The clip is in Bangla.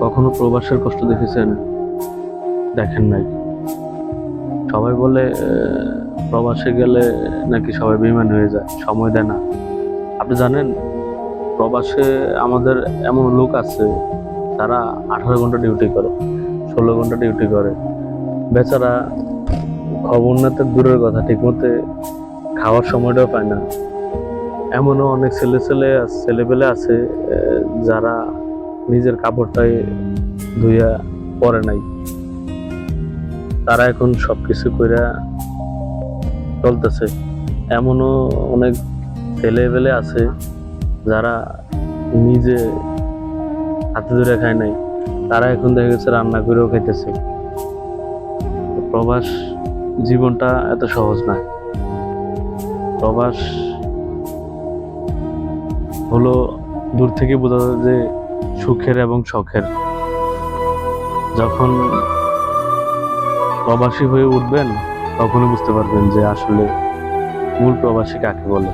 কখনো প্রবাসের কষ্ট দেখেছেন? দেখেন নাই। সবাই বলে প্রবাসে গেলে নাকি সবাই বেইমান হয়ে যায়, সময় দেয় না। আপনি জানেন, প্রবাসে আমাদের এমন লোক আছে তারা 18 ঘন্টা ডিউটি করে, 16 ঘন্টা ডিউটি করে। বেচারা খবর নিতে দূরের কথা, ঠিক মতো খাওয়ার সময়টাও পায় না। এমনও অনেক ছেলেপেলে আছে যারা নিজের কাপড়টাই ধুইয়া পরে নাই। তারা এখন সবকিছু কইরা চলতেছে। এমনও অনেক ছেলেপেলে আছে যারা নিজে হাতে ধরে খায় নাই, তারা এখন দেখা গেছে রান্না করেও খাইতেছে। প্রবাস জীবনটা এত সহজ না। প্রবাস হলো, দূর থেকে বোঝা যায় যে সুখের এবং শখের। যখন প্রবাসী হয়ে উঠবেন তখনই বুঝতে পারবেন যে আসলে মূল প্রবাসী কাকে বলে।